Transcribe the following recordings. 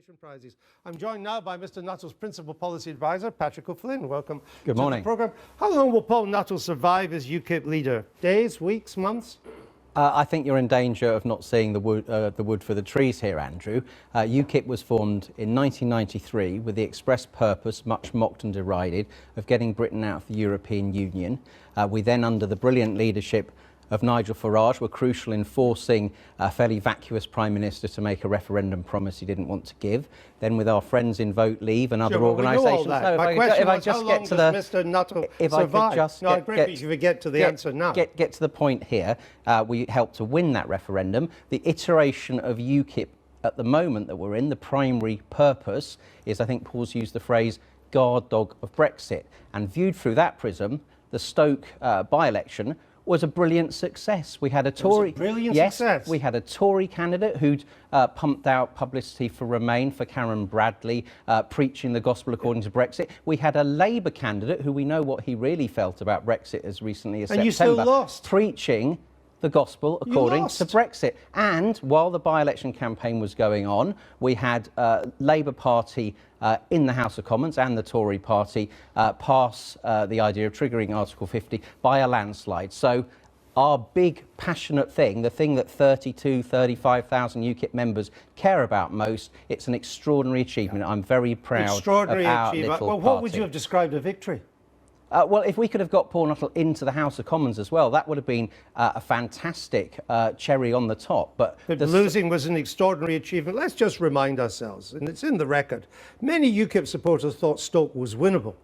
Translation Prizes. I'm joined now by Mr. Nuttall's Principal Policy Advisor, Patrick O'Flynn. Welcome Good morning. to the programme. How long will Paul Nuttall survive as UKIP leader? Days, weeks, months? I think you're in danger of not seeing the wood for the trees here, Andrew. UKIP was formed in 1993 with the express purpose, much mocked and derided, of getting Britain out of the European Union. We then, under the brilliant leadership of Nigel Farage, were crucial in forcing a fairly vacuous Prime Minister to make a referendum promise he didn't want to give. Then with our friends in Vote Leave and other organisations. My question was, how long does Mr. Nuttall survive? No, I agree if you get to the answer now. Get to the point here. We helped to win that referendum. The iteration of UKIP at the moment that we're in, the primary purpose is, I think Paul's used the phrase, guard dog of Brexit. And viewed through that prism, the Stoke by-election was a brilliant success. We had a Tory, success. We had a Tory candidate who'd pumped out publicity for Remain, for Karen Bradley, preaching the gospel according to Brexit. We had a Labour candidate who we know what he really felt about Brexit as recently as September. You still lost. Preaching the gospel according to Brexit. And while the by-election campaign was going on, we had Labour Party in the House of Commons and the Tory Party pass the idea of triggering Article 50 by a landslide. So our big passionate thing, the thing that 35,000 UKIP members care about most, it's an extraordinary achievement. I'm very proud of our little party. Well, what would you have described a victory? Well, if we could have got Paul Nuttall into the House of Commons as well, that would have been a fantastic cherry on the top. But losing was an extraordinary achievement. Let's just remind ourselves, and it's in the record, many UKIP supporters thought Stoke was winnable.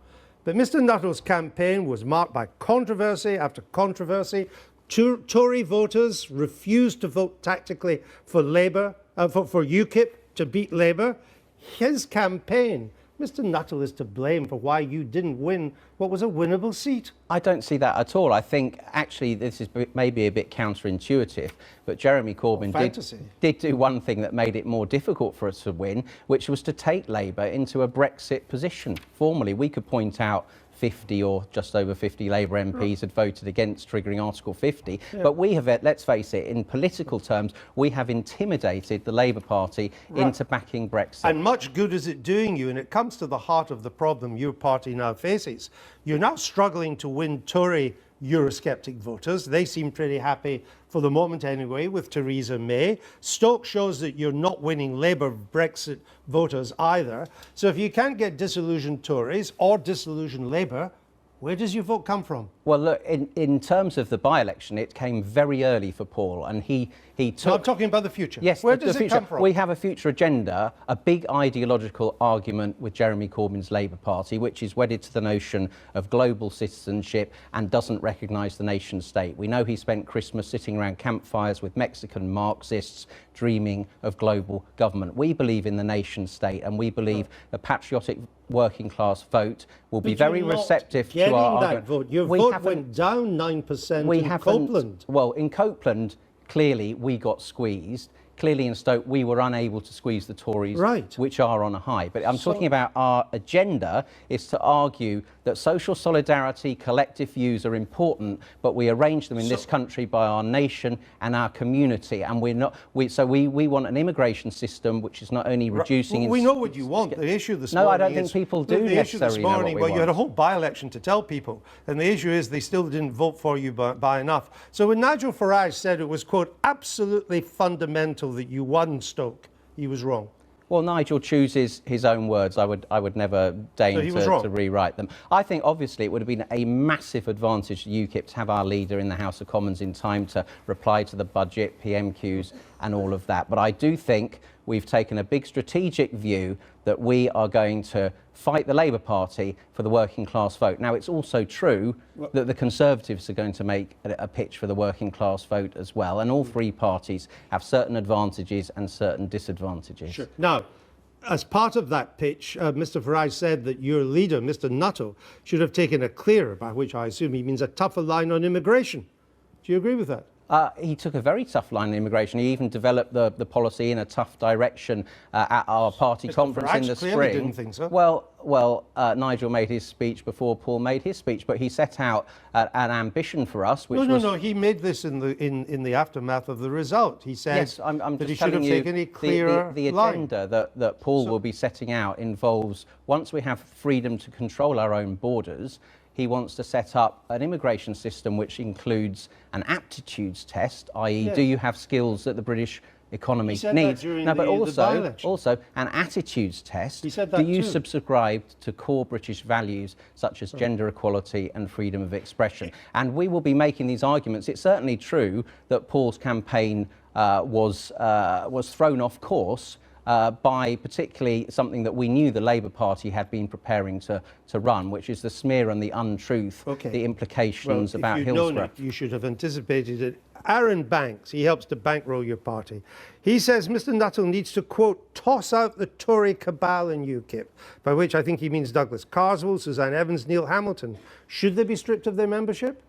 But Mr. Nuttall's campaign was marked by controversy after controversy. Tory voters refused to vote tactically for Labour, for UKIP to beat Labour. His campaign, Mr. Nuttall is to blame for why you didn't win what was a winnable seat. I don't see that at all. I think actually this is maybe a bit counterintuitive, but Jeremy Corbyn did do one thing that made it more difficult for us to win, which was to take Labour into a Brexit position. Formally, we could point out 50 or just over 50 Labour MPs had voted against triggering Article 50. Yeah. But we have, let's face it, in political terms, we have intimidated the Labour Party into backing Brexit. And much good is it doing you? And it comes to the heart of the problem your party now faces. You're now struggling to win Tory Eurosceptic voters. They seem pretty happy, for the moment anyway, with Theresa May. Stoke shows that you're not winning Labour Brexit voters either. So if you can't get disillusioned Tories or disillusioned Labour, where does your vote come from? Well, look, in terms of the by-election, it came very early for Paul, and he took... No, I'm talking about the future. Yes, where does it come from? We have a future agenda, a big ideological argument with Jeremy Corbyn's Labour Party, which is wedded to the notion of global citizenship and doesn't recognise the nation state. We know he spent Christmas sitting around campfires with Mexican Marxists dreaming of global government. We believe in the nation state, and we believe the patriotic working class vote will be very receptive to our argument. Vote. Your vote went down 9% in Copeland. Well, in Copeland, clearly we got squeezed. Clearly in Stoke, we were unable to squeeze the Tories, which are on a high. But I'm talking about our agenda is to argue that social solidarity, collective views are important, but we arrange them in this country by our nation and our community. And we want an immigration system which is not only reducing... We know what you want. The issue this morning I don't think people do necessarily know what we want. You had a whole by-election to tell people, and the issue is they still didn't vote for you by enough. So when Nigel Farage said it was, quote, absolutely fundamental that you won Stoke, he was wrong. Well, Nigel chooses his own words. I would never deign to rewrite them. I think, obviously, it would have been a massive advantage to UKIP to have our leader in the House of Commons in time to reply to the budget, PMQs and all of that. But I do think we've taken a big strategic view that we are going to fight the Labour Party for the working class vote. Now, it's also true that the Conservatives are going to make a pitch for the working class vote as well. And all three parties have certain advantages and certain disadvantages. Sure. Now, as part of that pitch, Mr. Farage said that your leader, Mr. Nuttall, should have taken a clearer, by which I assume he means a tougher line on immigration. Do you agree with that? He took a very tough line on immigration. He even developed the policy in a tough direction at our party conference in the spring. Didn't think so. Well, Nigel made his speech before Paul made his speech, but he set out an ambition for us, which No. He made this in the aftermath of the result. He said yes, I'm that just he should have telling you taken a clearer the agenda that Paul will be setting out involves, once we have freedom to control our own borders, he wants to set up an immigration system which includes an aptitudes test, i.e. Yes. do you have skills that the British economy He said needs? that during but the by-election. also an attitudes test. He said that do you too. subscribe to core British values such as gender equality and freedom of expression? And we will be making these arguments. It's certainly true that Paul's campaign was thrown off course by particularly something that we knew the Labour Party had been preparing to run, which is the smear and the untruth, the implications about Hillsborough. If you'd known it, you should have anticipated it. Aaron Banks, he helps to bankroll your party. He says Mr Nuttall needs to, quote, toss out the Tory cabal in UKIP, by which I think he means Douglas Carswell, Suzanne Evans, Neil Hamilton. Should they be stripped of their membership?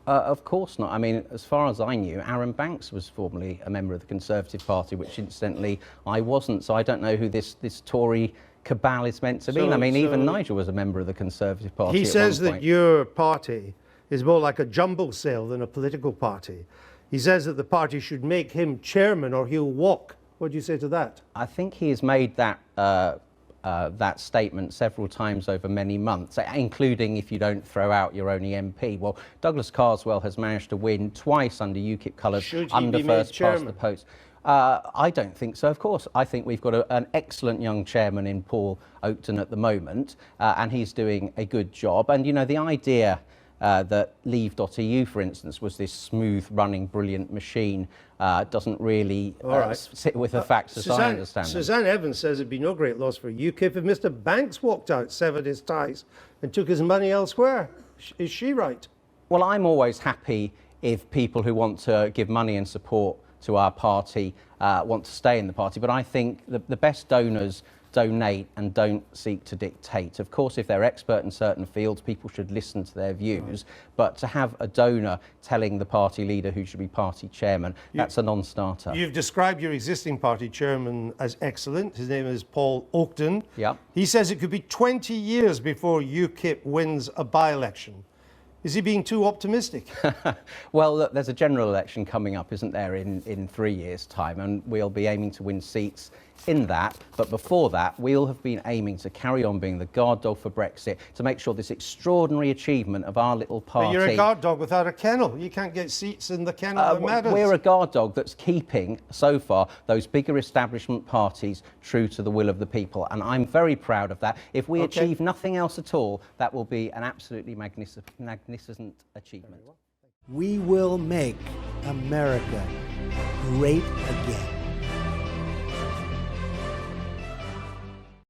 Of course not. I mean, as far as I knew, Aaron Banks was formerly a member of the Conservative Party, which incidentally I wasn't, so I don't know who this Tory cabal is meant to be. I mean, even Nigel was a member of the Conservative Party. He says that your party is more like a jumble sale than a political party. He says that the party should make him chairman or he'll walk. What do you say to that? I think he has made that statement several times over many months, including if you don't throw out your only MP. Well, Douglas Carswell has managed to win twice under UKIP colours under first past the post. I don't think so, of course. I think we've got an excellent young chairman in Paul Oakton at the moment, and he's doing a good job. And, you know, the idea that Leave.eu, for instance, was this smooth-running, brilliant machine doesn't really sit with the facts as I understand them. Suzanne Evans says it'd be no great loss for UKIP if Mr Banks walked out, severed his ties and took his money elsewhere. Is she right? Well, I'm always happy if people who want to give money and support to our party want to stay in the party, but I think the best donors donate and don't seek to dictate. Of course, if they're expert in certain fields, people should listen to their views, but to have a donor telling the party leader who should be party chairman, that's a non-starter. You've described your existing party chairman as excellent. His name is Paul Oakton. Yeah. He says it could be 20 years before UKIP wins a by-election. Is he being too optimistic? Well, look, there's a general election coming up, isn't there, in 3 years' time, and we'll be aiming to win seats in that. But before that, we'll have been aiming to carry on being the guard dog for Brexit, to make sure this extraordinary achievement of our little party... But you're a guard dog without a kennel. You can't get seats in the kennel that matters. We're a guard dog that's keeping, so far, those bigger establishment parties true to the will of the people, and I'm very proud of that. If we achieve nothing else at all, that will be an absolutely magnificent achievement. We will make America great again.